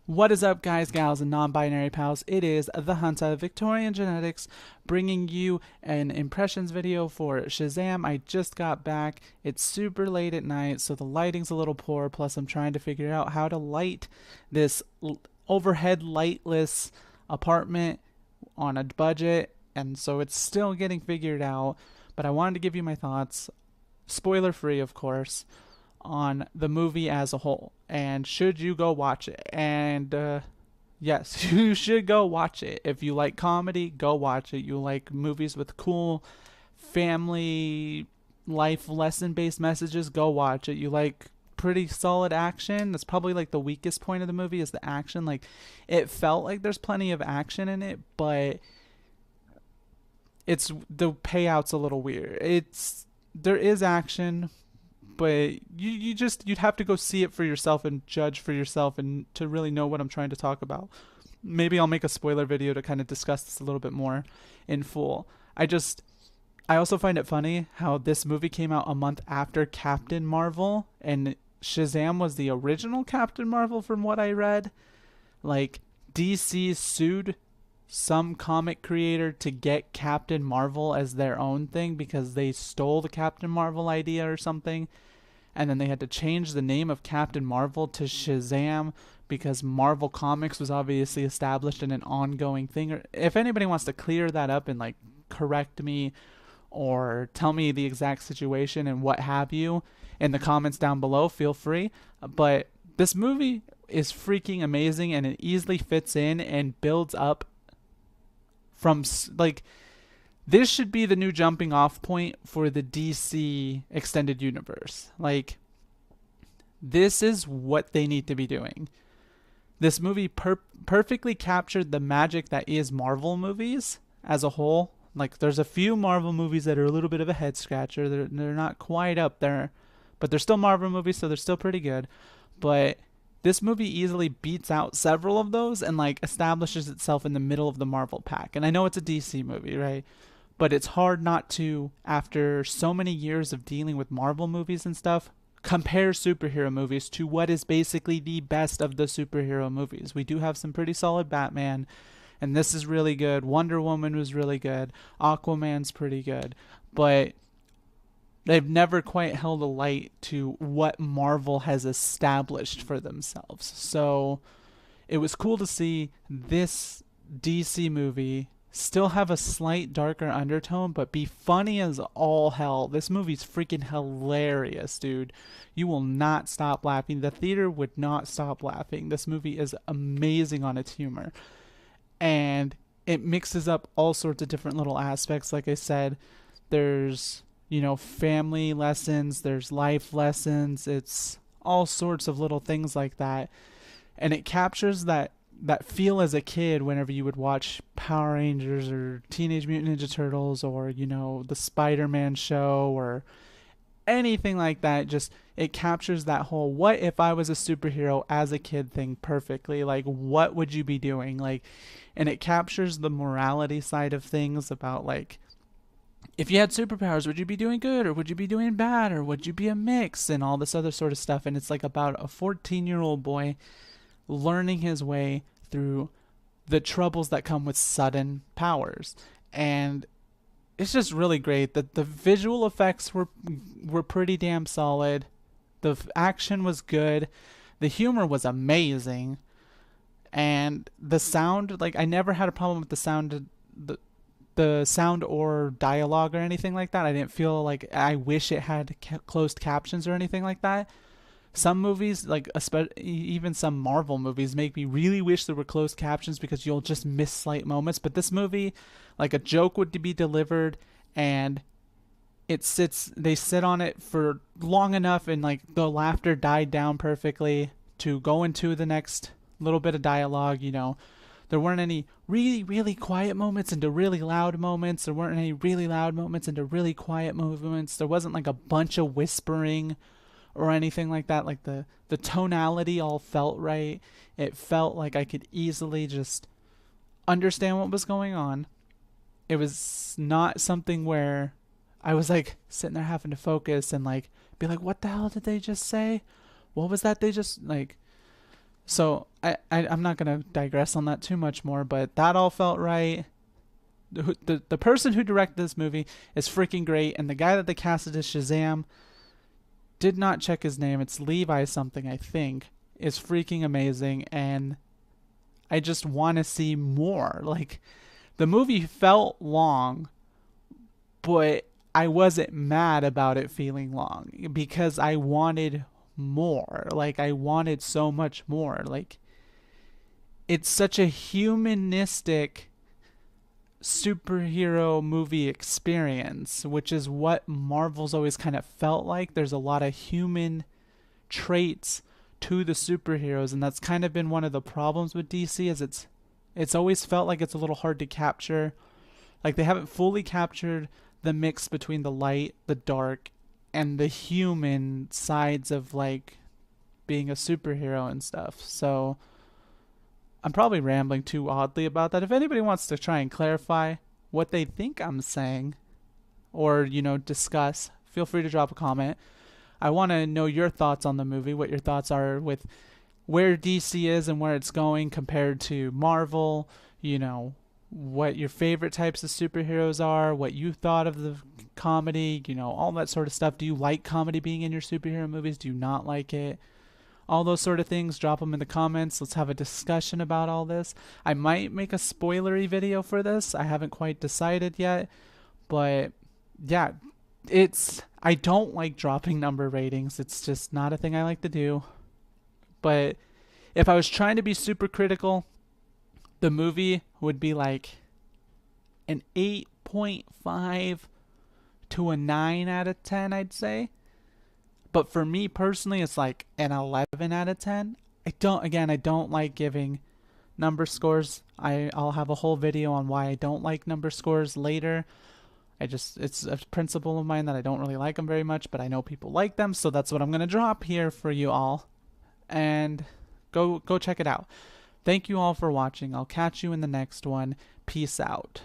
What is up, guys, gals, and non-binary pals? It is the Hunter Victorian Genetics bringing you an impressions video for Shazam. I just got back. It's super late at night, so the lighting's a little poor. Plus, I'm trying to figure out how to light this overhead lightless apartment on a budget, and so it's still getting figured out. But I wanted to give you my thoughts, spoiler-free, of course, on the movie as a whole, and should you go watch it. And yes, you should go watch it. If you like comedy, go watch it. You like movies with cool family life lesson based messages, go watch it. You like pretty solid action, that's probably like the weakest point of the movie, is the action. Like, it felt like there's plenty of action in it, but it's the payout's a little weird. There is action, but you'd have to go see it for yourself and judge for yourself and to really know what I'm trying to talk about. Maybe I'll make a spoiler video to kind of discuss this a little bit more in full. I also find it funny how this movie came out a month after Captain Marvel, and Shazam was the original Captain Marvel from what I read. Like, DC sued some comic creator to get Captain Marvel as their own thing because they stole the Captain Marvel idea or something. And then they had to change the name of Captain Marvel to Shazam because Marvel Comics was obviously established in an ongoing thing. Or if anybody wants to clear that up and like correct me or tell me the exact situation and what have you in the comments down below, feel free. But this movie is freaking amazing, and it easily fits in and builds up from like, this should be the new jumping off point for the DC extended universe. Like, this is what they need to be doing. This movie perfectly captured the magic that is Marvel movies as a whole. Like, there's a few Marvel movies that are a little bit of a head scratcher. They're not quite up there, but they're still Marvel movies, so they're still pretty good. But this movie easily beats out several of those and like establishes itself in the middle of the Marvel pack. And I know it's a DC movie, right? But it's hard not to, after so many years of dealing with Marvel movies and stuff, compare superhero movies to what is basically the best of the superhero movies. We do have some pretty solid Batman, and this is really good. Wonder Woman was really good. Aquaman's pretty good. But they've never quite held a light to what Marvel has established for themselves. So it was cool to see this DC movie still have a slight darker undertone, but be funny as all hell. This movie's freaking hilarious, dude. You will not stop laughing. The theater would not stop laughing. This movie is amazing on its humor. And it mixes up all sorts of different little aspects. Like I said, there's, family lessons, there's life lessons. It's all sorts of little things like that. And it captures that feel as a kid whenever you would watch Power Rangers or Teenage Mutant Ninja Turtles or, the Spider-Man show or anything like that. Just, it captures that whole what if I was a superhero as a kid thing perfectly. Like, what would you be doing? Like, and it captures the morality side of things about, like, if you had superpowers, would you be doing good or would you be doing bad or would you be a mix and all this other sort of stuff. And it's like about a 14-year-old boy learning his way through the troubles that come with sudden powers. And it's just really great. The visual effects were pretty damn solid. The action was good. The humor was amazing. And the sound, like, I never had a problem with the sound, the sound or dialogue or anything like that. I didn't feel like I wish it had closed captions or anything like that. Some movies, like even some Marvel movies, make me really wish there were closed captions because you'll just miss slight moments. But this movie, like, a joke would be delivered and they sit on it for long enough and like the laughter died down perfectly to go into the next little bit of dialogue. There weren't any really, really quiet moments into really loud moments. There weren't any really loud moments into really quiet moments. There wasn't like a bunch of whispering or anything like that. Like, the tonality all felt right. It felt like I could easily just understand what was going on. It was not something where I was like sitting there having to focus and like be like, what the hell did they just say? What was that they just like? So I'm not going to digress on that too much more, but that all felt right. The person who directed this movie is freaking great, and the guy that they casted as Shazam, did not check his name. It's Levi something, I think. Is freaking amazing, and I just want to see more. Like, the movie felt long, but I wasn't mad about it feeling long because I wanted more. Like, I wanted so much more. Like, it's such a humanistic superhero movie experience, which is what Marvel's always kind of felt like. There's a lot of human traits to the superheroes, and that's kind of been one of the problems with DC. Is it's always felt like it's a little hard to capture. Like, they haven't fully captured the mix between the light, the dark, and the human sides of, like, being a superhero and stuff. So I'm probably rambling too oddly about that. If anybody wants to try and clarify what they think I'm saying, or, discuss, feel free to drop a comment. I want to know your thoughts on the movie, what your thoughts are with where DC is and where it's going compared to Marvel, what your favorite types of superheroes are, what you thought of the comedy, all that sort of stuff. Do you like comedy being in your superhero movies? Do you not like it? All those sort of things, drop them in the comments. Let's have a discussion about all this. I might make a spoilery video for this. I haven't quite decided yet. But yeah, I don't like dropping number ratings. It's just not a thing I like to do. But if I was trying to be super critical, the movie would be like an 8.5 to a 9 out of 10, I'd say. But for me personally, it's like an 11 out of 10. I don't like giving number scores. I'll have a whole video on why I don't like number scores later. It's a principle of mine that I don't really like them very much, but I know people like them, so that's what I'm going to drop here for you all. And go check it out. Thank you all for watching. I'll catch you in the next one. Peace out.